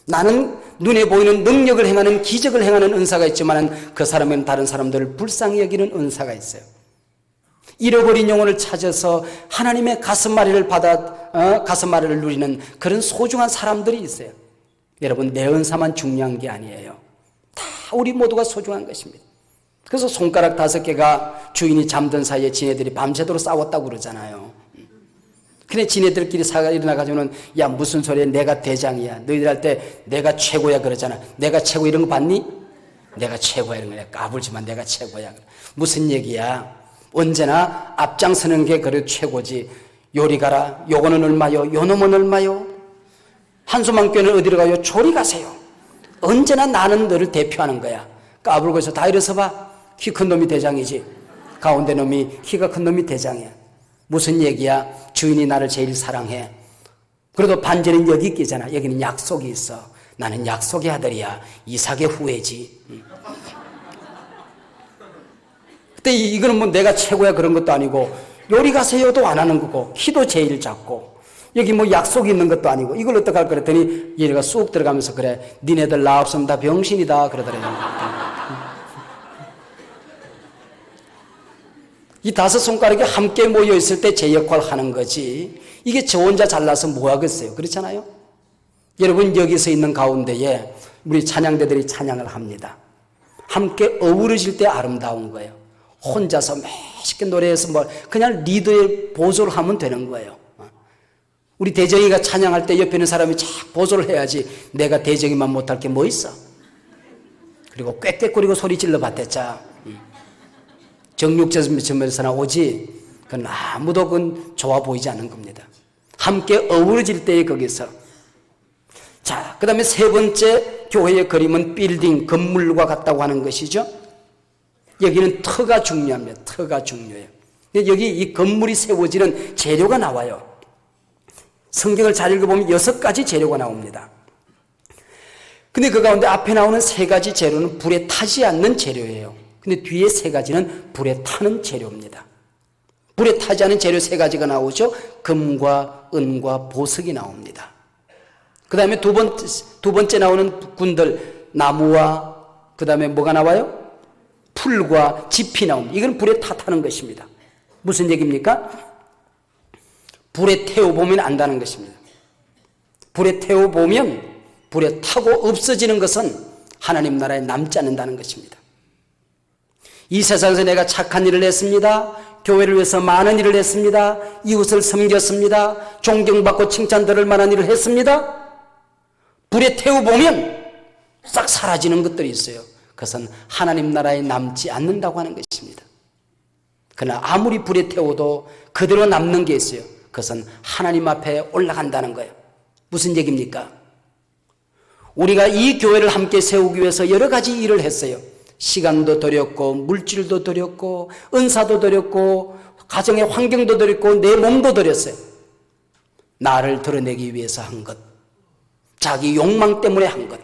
[SPEAKER 1] 나는 눈에 보이는 능력을 행하는 기적을 행하는 은사가 있지만은 그 사람에게는 다른 사람들을 불쌍히 여기는 은사가 있어요. 잃어버린 영혼을 찾아서 하나님의 가슴마리를 가슴마리를 누리는 그런 소중한 사람들이 있어요. 여러분 내 은사만 중요한 게 아니에요. 다 우리 모두가 소중한 것입니다. 그래서 손가락 5개가 주인이 잠든 사이에 지네들이 밤새도록 싸웠다고 그러잖아요. 근데 지네들끼리 일어나가지고는 야 무슨 소리야 내가 대장이야 너희들 할 때 내가 최고야 그러잖아. 내가 최고 이런 거 봤니? 내가 최고야 이런 거야. 까불지만 내가 최고야. 무슨 얘기야. 언제나 앞장서는 게 그래 최고지. 요리 가라 요거는 얼마요 요놈은 얼마요. 한수만교회는 어디로 가요? 조리 가세요. 언제나 나는 너를 대표하는 거야. 까불고 있어. 다 일어서 봐. 키 큰 놈이 대장이지. 가운데 놈이 키가 큰 놈이 대장이야. 무슨 얘기야? 주인이 나를 제일 사랑해. 그래도 반전은 여기 있잖아. 여기는 약속이 있어. 나는 약속의 아들이야. 이삭의 후예지. 근데 이거는 뭐 내가 최고야 그런 것도 아니고 요리 가세요도 안 하는 거고 키도 제일 작고 여기 뭐 약속이 있는 것도 아니고 이걸 어떡할 그랬더니 얘가 쑥 들어가면서 그래 니네들 나 없으면 다 병신이다 그러더래요. 이 5손가락이 함께 모여있을 때 제 역할 하는 거지 이게 저 혼자 잘나서 뭐 하겠어요. 그렇잖아요. 여러분 여기서 있는 가운데에 우리 찬양대들이 찬양을 합니다. 함께 어우러질 때 아름다운 거예요. 혼자서 멋있게 노래해서 뭐 그냥 리더의 보조를 하면 되는 거예요. 우리 대정이가 찬양할 때 옆에 있는 사람이 착 보조를 해야지 내가 대정이만 못할 게 뭐 있어. 그리고 꽥꽥거리고 소리 질러 봤댔자 정육점에서나 오지 그건 아무도 그건 좋아 보이지 않는 겁니다. 함께 어우러질 때에 거기서 자, 그 다음에 3번째 교회의 그림은 빌딩, 건물과 같다고 하는 것이죠. 여기는 터가 중요합니다. 터가 중요해요. 여기 이 건물이 세워지는 재료가 나와요. 성경을 잘 읽어보면 6가지 재료가 나옵니다. 근데 그 가운데 앞에 나오는 3가지 재료는 불에 타지 않는 재료예요. 근데 뒤에 3가지는 불에 타는 재료입니다. 불에 타지 않은 재료 3가지가 나오죠. 금과 은과 보석이 나옵니다. 그 다음에 두 번째 나오는 군들, 나무와 그 다음에 뭐가 나와요? 풀과 짚이 나옵니다. 이건 불에 타는 것입니다. 무슨 얘기입니까? 불에 태워보면 안다는 것입니다. 불에 태워보면 불에 타고 없어지는 것은 하나님 나라에 남지 않는다는 것입니다. 이 세상에서 내가 착한 일을 했습니다. 교회를 위해서 많은 일을 했습니다. 이웃을 섬겼습니다. 존경받고 칭찬들을 만한 일을 했습니다. 불에 태워보면 싹 사라지는 것들이 있어요. 그것은 하나님 나라에 남지 않는다고 하는 것입니다. 그러나 아무리 불에 태워도 그대로 남는 게 있어요. 그것은 하나님 앞에 올라간다는 거예요. 무슨 얘기입니까? 우리가 이 교회를 함께 세우기 위해서 여러 가지 일을 했어요. 시간도 들였고 물질도 들였고 은사도 들였고 가정의 환경도 들였고 내 몸도 들였어요. 나를 드러내기 위해서 한 것, 자기 욕망 때문에 한 것,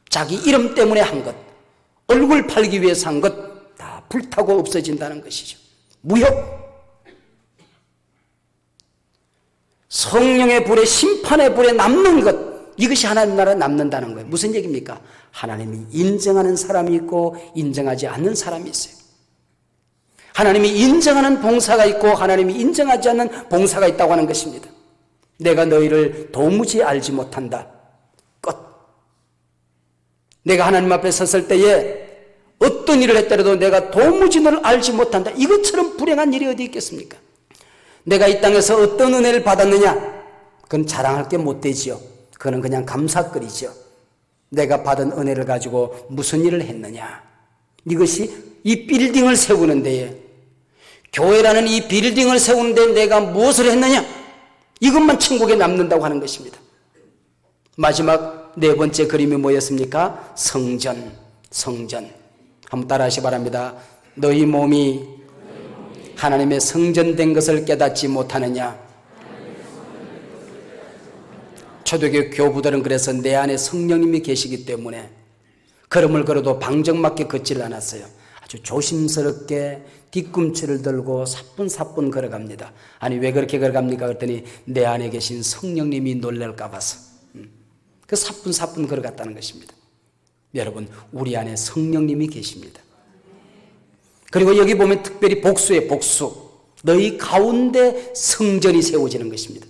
[SPEAKER 1] 자기 이름 때문에 한 것, 얼굴 팔기 위해서 한 것 다 불타고 없어진다는 것이죠. 무효. 성령의 불에, 심판의 불에 남는 것, 이것이 하나님 나라에 남는다는 거예요. 무슨 얘기입니까? 하나님이 인정하는 사람이 있고 인정하지 않는 사람이 있어요. 하나님이 인정하는 봉사가 있고 하나님이 인정하지 않는 봉사가 있다고 하는 것입니다. 내가 너희를 도무지 알지 못한다. 끝. 내가 하나님 앞에 섰을 때에 어떤 일을 했더라도 내가 도무지 너를 알지 못한다. 이것처럼 불행한 일이 어디 있겠습니까? 내가 이 땅에서 어떤 은혜를 받았느냐? 그건 자랑할 게 못 되지요. 그거는 그냥 감사거리죠. 내가 받은 은혜를 가지고 무슨 일을 했느냐? 이것이 이 빌딩을 세우는 데에, 교회라는 이 빌딩을 세우는 데에 내가 무엇을 했느냐? 이것만 천국에 남는다고 하는 것입니다. 마지막 4번째 그림이 뭐였습니까? 성전. 한번 따라하시 바랍니다. 너희 몸이 하나님의 성전된 것을 깨닫지 못하느냐? 초대교회 교부들은 그래서 내 안에 성령님이 계시기 때문에 걸음을 걸어도 방정맞게 걷지를 않았어요. 아주 조심스럽게 뒤꿈치를 들고 사뿐사뿐 걸어갑니다. 아니 왜 그렇게 걸어갑니까? 그랬더니 내 안에 계신 성령님이 놀랄까 봐서 그 사뿐사뿐 걸어갔다는 것입니다. 여러분, 우리 안에 성령님이 계십니다. 그리고 여기 보면 특별히 복수예요. 복수. 너희 가운데 성전이 세워지는 것입니다.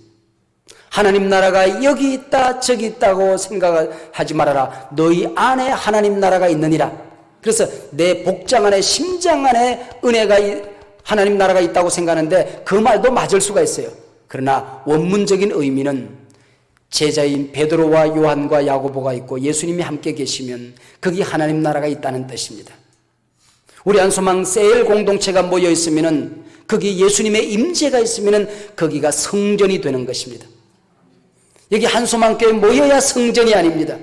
[SPEAKER 1] 하나님 나라가 여기 있다 저기 있다고 생각하지 말아라. 너희 안에 하나님 나라가 있느니라. 그래서 내 복장 안에 심장 안에 은혜가 하나님 나라가 있다고 생각하는데 그 말도 맞을 수가 있어요. 그러나 원문적인 의미는 제자인 베드로와 요한과 야고보가 있고 예수님이 함께 계시면 거기 하나님 나라가 있다는 뜻입니다. 우리 한소망 세일 공동체가 모여 있으면은 거기 예수님의 임재가 있으면은 거기가 성전이 되는 것입니다. 여기 한소망교회 모여야 성전이 아닙니다.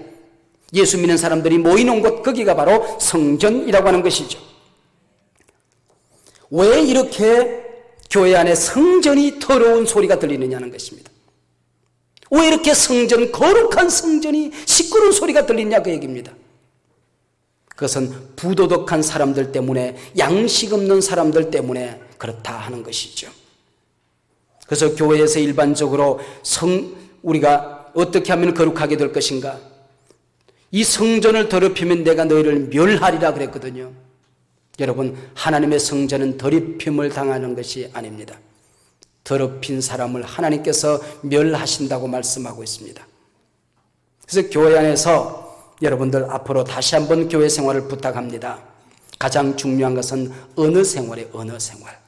[SPEAKER 1] 예수 믿는 사람들이 모이는 곳, 거기가 바로 성전이라고 하는 것이죠. 왜 이렇게 교회 안에 성전이 더러운 소리가 들리느냐는 것입니다. 왜 이렇게 성전, 거룩한 성전이 시끄러운 소리가 들리냐 그 얘기입니다. 그것은 부도덕한 사람들 때문에, 양식 없는 사람들 때문에 그렇다 하는 것이죠. 그래서 교회에서 일반적으로 우리가 어떻게 하면 거룩하게 될 것인가? 이 성전을 더럽히면 내가 너희를 멸하리라 그랬거든요. 여러분, 하나님의 성전은 더럽힘을 당하는 것이 아닙니다. 더럽힌 사람을 하나님께서 멸하신다고 말씀하고 있습니다. 그래서 교회 안에서 여러분들 앞으로 다시 한번 교회 생활을 부탁합니다. 가장 중요한 것은 언어 생활이에요. 언어 생활.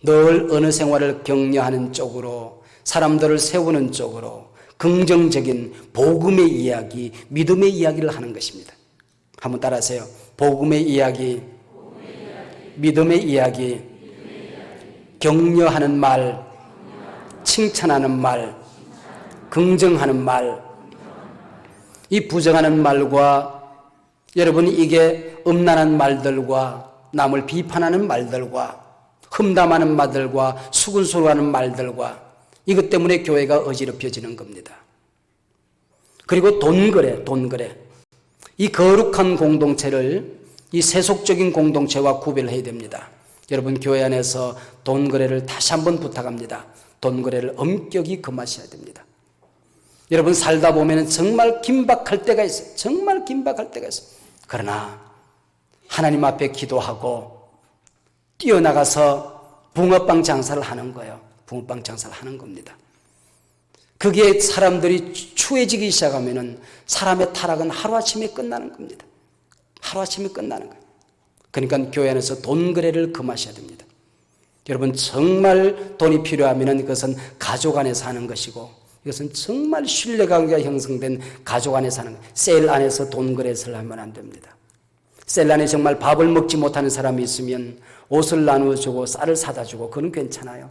[SPEAKER 1] 늘 언어 생활을 격려하는 쪽으로, 사람들을 세우는 쪽으로 긍정적인 복음의 이야기, 믿음의 이야기를 하는 것입니다. 한번 따라하세요. 복음의 이야기, 믿음의 이야기, 격려하는 말, 칭찬하는 말, 긍정하는 말. 이 부정하는 말과 여러분 이게 음란한 말들과 남을 비판하는 말들과 험담하는 말들과 수근수근하는 말들과 이것 때문에 교회가 어지럽혀지는 겁니다. 그리고 돈거래. 이 거룩한 공동체를 이 세속적인 공동체와 구별해야 됩니다. 여러분, 교회 안에서 돈거래를 다시 한번 부탁합니다. 돈거래를 엄격히 금하셔야 됩니다. 여러분, 살다 보면 정말 긴박할 때가 있어요. 정말 긴박할 때가 있어요. 그러나 하나님 앞에 기도하고 뛰어나가서 붕어빵 장사를 하는 거예요. 붕어빵 장사를 하는 겁니다. 그게 사람들이 추해지기 시작하면 사람의 타락은 하루아침에 끝나는 겁니다. 하루아침에 끝나는 거예요. 그러니까 교회 안에서 돈 거래를 금하셔야 됩니다. 여러분, 정말 돈이 필요하면 그것은 가족 안에서 하는 것이고, 이것은 정말 신뢰관계가 형성된 가족 안에서 하는 거예요. 셀 안에서 돈 거래를 하면 안 됩니다. 셀 안에 정말 밥을 먹지 못하는 사람이 있으면 옷을 나누어주고 쌀을 사다 주고 그건 괜찮아요.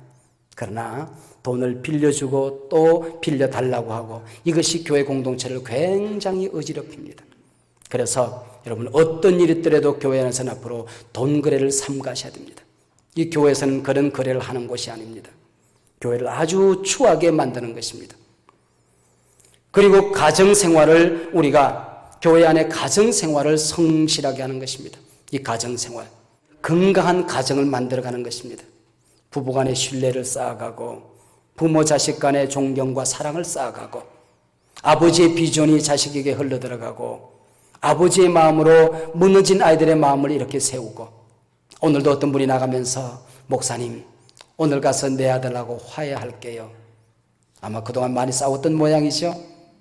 [SPEAKER 1] 그러나 돈을 빌려주고 또 빌려달라고 하고, 이것이 교회 공동체를 굉장히 어지럽힙니다. 그래서 여러분, 어떤 일이 있더라도 교회 안에서는 앞으로 돈 거래를 삼가셔야 됩니다. 이 교회에서는 그런 거래를 하는 곳이 아닙니다. 교회를 아주 추하게 만드는 것입니다. 그리고 가정생활을, 우리가 교회 안에 가정생활을 성실하게 하는 것입니다. 이 가정생활, 건강한 가정을 만들어가는 것입니다. 부부간의 신뢰를 쌓아가고, 부모 자식 간의 존경과 사랑을 쌓아가고, 아버지의 비전이 자식에게 흘러들어가고, 아버지의 마음으로 무너진 아이들의 마음을 이렇게 세우고, 오늘도 어떤 분이 나가면서 목사님, 오늘 가서 내 아들하고 화해할게요. 아마 그동안 많이 싸웠던 모양이죠.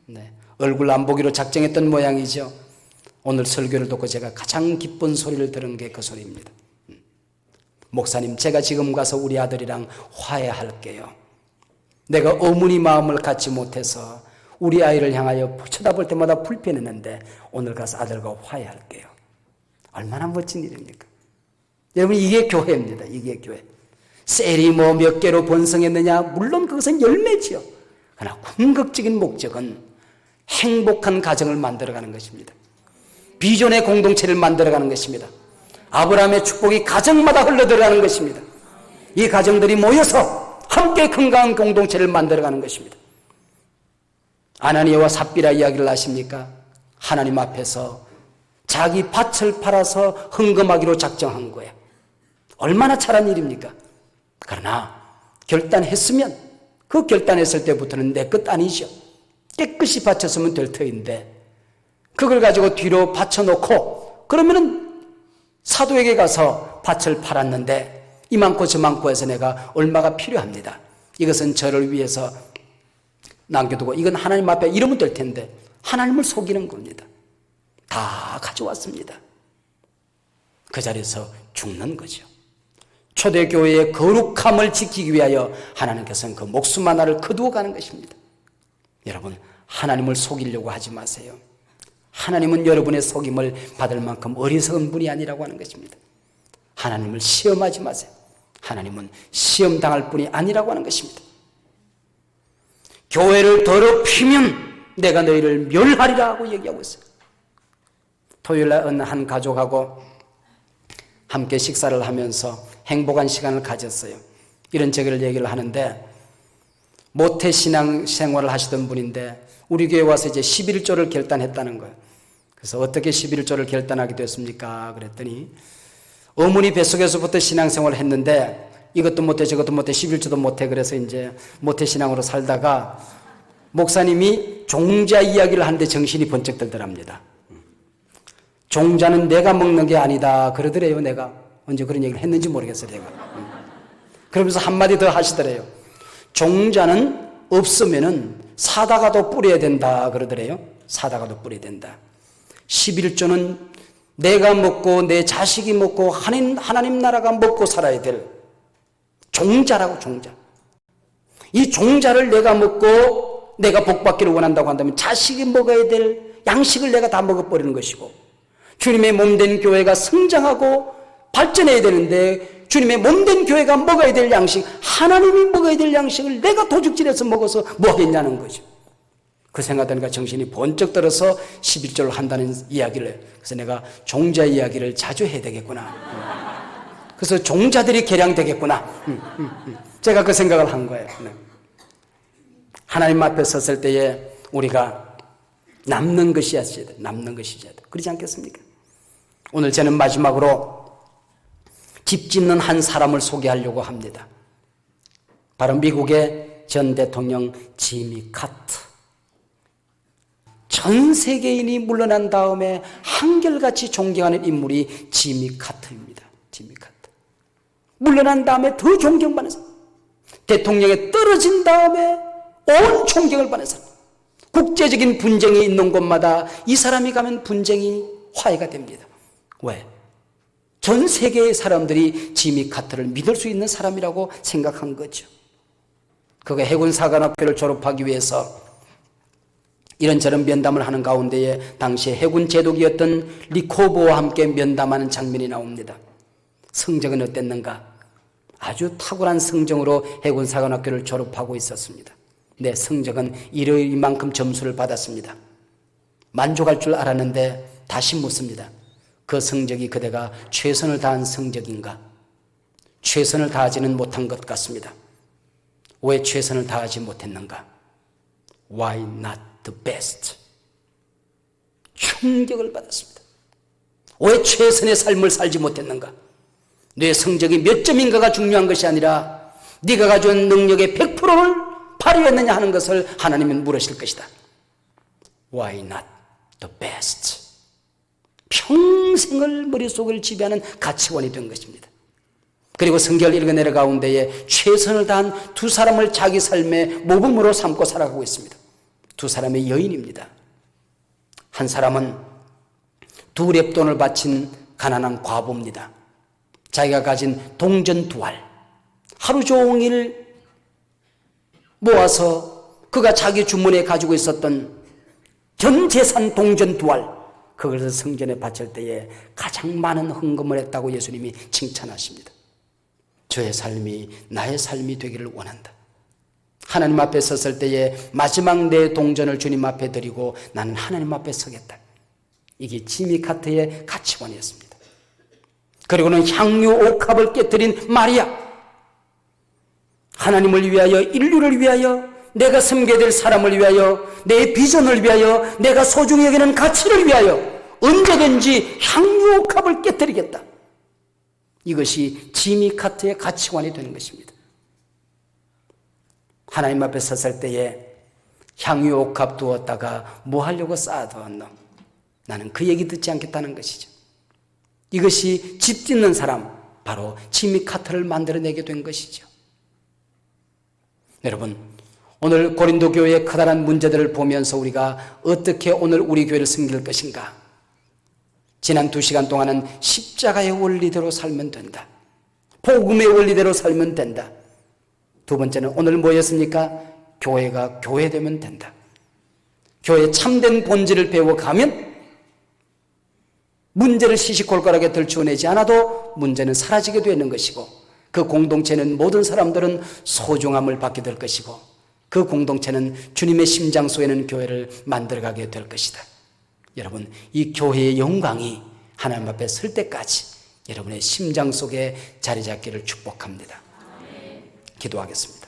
[SPEAKER 1] 네. 얼굴 안 보기로 작정했던 모양이죠. 오늘 설교를 듣고 제가 가장 기쁜 소리를 들은 게 그 소리입니다. 목사님, 제가 지금 가서 우리 아들이랑 화해할게요. 내가 어머니 마음을 갖지 못해서 우리 아이를 향하여 쳐다볼 때마다 불편했는데 오늘 가서 아들과 화해할게요. 얼마나 멋진 일입니까? 여러분, 이게 교회입니다. 이게 교회. 셀이 뭐 몇 개로 번성했느냐? 물론 그것은 열매지요. 그러나 궁극적인 목적은 행복한 가정을 만들어가는 것입니다. 비전의 공동체를 만들어가는 것입니다. 아브라함의 축복이 가정마다 흘러들어가는 것입니다. 이 가정들이 모여서 함께 건강한 공동체를 만들어가는 것입니다. 아나니아와 삽비라 이야기를 아십니까? 하나님 앞에서 자기 밭을 팔아서 헌금하기로 작정한 거예요. 얼마나 잘한 일입니까? 그러나 결단했으면, 그 결단했을 때부터는 내 것 아니죠. 깨끗이 바쳤으면 될 터인데 그걸 가지고 뒤로 바쳐놓고, 그러면은 사도에게 가서 밭을 팔았는데 이만큼 저만큼 해서 내가 얼마가 필요합니다. 이것은 저를 위해서 남겨두고 이건 하나님 앞에 이러면 될 텐데, 하나님을 속이는 겁니다. 다 가져왔습니다. 그 자리에서 죽는 거죠. 초대교회의 거룩함을 지키기 위하여 하나님께서는 그 목숨 하나를 거두어 가는 것입니다. 여러분, 하나님을 속이려고 하지 마세요. 하나님은 여러분의 속임을 받을 만큼 어리석은 분이 아니라고 하는 것입니다. 하나님을 시험하지 마세요. 하나님은 시험당할 분이 아니라고 하는 것입니다. 교회를 더럽히면 내가 너희를 멸하리라 하고 얘기하고 있어요. 토요일날 어느 한 가족하고 함께 식사를 하면서 행복한 시간을 가졌어요. 이런 얘기를 하는데, 모태 신앙 생활을 하시던 분인데 우리 교회 와서 이제 11조를 결단했다는 거예요. 그래서 어떻게 11조를 결단하게 됐습니까? 그랬더니 어머니 뱃속에서부터 신앙생활을 했는데 이것도 못해 저것도 못해 11조도 못해, 그래서 이제 모태 신앙으로 살다가 목사님이 종자 이야기를 하는데 정신이 번쩍 들더랍니다. 종자는 내가 먹는 게 아니다 그러더래요. 내가 언제 그런 얘기를 했는지 모르겠어요. 내가. 그러면서 한마디 더 하시더래요. 종자는 없으면은 사다가도 뿌려야 된다 그러더래요. 사다가도 뿌려야 된다. 11조는 내가 먹고 내 자식이 먹고 하나님 나라가 먹고 살아야 될 종자라고, 종자. 이 종자를 내가 먹고 내가 복받기를 원한다고 한다면 자식이 먹어야 될 양식을 내가 다 먹어버리는 것이고, 주님의 몸된 교회가 성장하고 발전해야 되는데 주님의 몸된 교회가 먹어야 될 양식, 하나님이 먹어야 될 양식을 내가 도둑질해서 먹어서 뭐 하겠냐는 거죠. 그 생각하니까 정신이 번쩍 들어서 11조를 한다는 이야기를, 그래서 내가 종자 이야기를 자주 해야 되겠구나 그래서 종자들이 개량되겠구나. 제가 그 생각을 한 거예요. 네. 하나님 앞에 섰을 때에 우리가 남는 것이 있어야 돼. 남는 것이 있어야 돼. 그렇지 않겠습니까? 오늘 저는 마지막으로 집 짓는 한 사람을 소개하려고 합니다. 바로 미국의 전 대통령 지미 카터. 전 세계인이 물러난 다음에 한결같이 존경하는 인물이 지미 카터입니다. 지미 카터. 물러난 다음에 더 존경받는 사람. 대통령에 떨어진 다음에 온 존경을 받는 사람. 국제적인 분쟁이 있는 곳마다 이 사람이 가면 분쟁이 화해가 됩니다. 왜? 전 세계의 사람들이 지미 카터를 믿을 수 있는 사람이라고 생각한 거죠. 그가 해군사관학교를 졸업하기 위해서 이런저런 면담을 하는 가운데에 당시에 해군 제독이었던 리코버와 함께 면담하는 장면이 나옵니다. 성적은 어땠는가? 아주 탁월한 성적으로 해군사관학교를 졸업하고 있었습니다. 내 성적은 이만큼 점수를 받았습니다. 만족할 줄 알았는데 다시 묻습니다. 그 성적이 그대가 최선을 다한 성적인가? 최선을 다하지는 못한 것 같습니다. 왜 최선을 다하지 못했는가? Why not the best? 충격을 받았습니다. 왜 최선의 삶을 살지 못했는가? 내 성적이 몇 점인가가 중요한 것이 아니라 네가 가져온 능력의 100%를 발휘했느냐 하는 것을 하나님은 물으실 것이다. Why not the best? 평생을 머릿속을 지배하는 가치관이 된 것입니다. 그리고 성경을 읽어내려 가운데에 최선을 다한 두 사람을 자기 삶의 모범으로 삼고 살아가고 있습니다. 두 사람의 여인입니다. 한 사람은 두 랩돈을 바친 가난한 과부입니다. 자기가 가진 동전 2알, 하루 종일 모아서 그가 자기 주머니에 가지고 있었던 전 재산 동전 2알, 그것을 성전에 바칠 때에 가장 많은 헌금을 했다고 예수님이 칭찬하십니다. 저의 삶이 나의 삶이 되기를 원한다. 하나님 앞에 섰을 때에 마지막 내 동전을 주님 앞에 드리고 나는 하나님 앞에 서겠다. 이게 지미 카터의 가치관이었습니다. 그리고는 향유 옥합을 깨뜨린 마리아. 하나님을 위하여, 인류를 위하여, 내가 섬겨야 될 사람을 위하여, 내 비전을 위하여, 내가 소중히 여기는 가치를 위하여 언제든지 향유 옥합을 깨뜨리겠다. 이것이 지미 카터의 가치관이 되는 것입니다. 하나님 앞에 섰을 때에 향유 옥합 두었다가 뭐 하려고 쌓아두었노? 나는 그 얘기 듣지 않겠다는 것이죠. 이것이 집 짓는 사람, 바로 지미 카터를 만들어내게 된 것이죠. 여러분, 오늘 고린도 교회의 커다란 문제들을 보면서 우리가 어떻게 오늘 우리 교회를 섬길 것인가? 지난 2시간 동안은 십자가의 원리대로 살면 된다. 복음의 원리대로 살면 된다. 두 번째는 오늘 뭐였습니까? 교회가 교회되면 된다. 교회의 참된 본질을 배워가면 문제를 시시콜콜하게 들추어내지 않아도 문제는 사라지게 되는 것이고, 그 공동체는 모든 사람들은 소중함을 받게 될 것이고, 그 공동체는 주님의 심장 속에는 교회를 만들어가게 될 것이다. 여러분, 이 교회의 영광이 하나님 앞에 설 때까지 여러분의 심장 속에 자리 잡기를 축복합니다. 기도하겠습니다.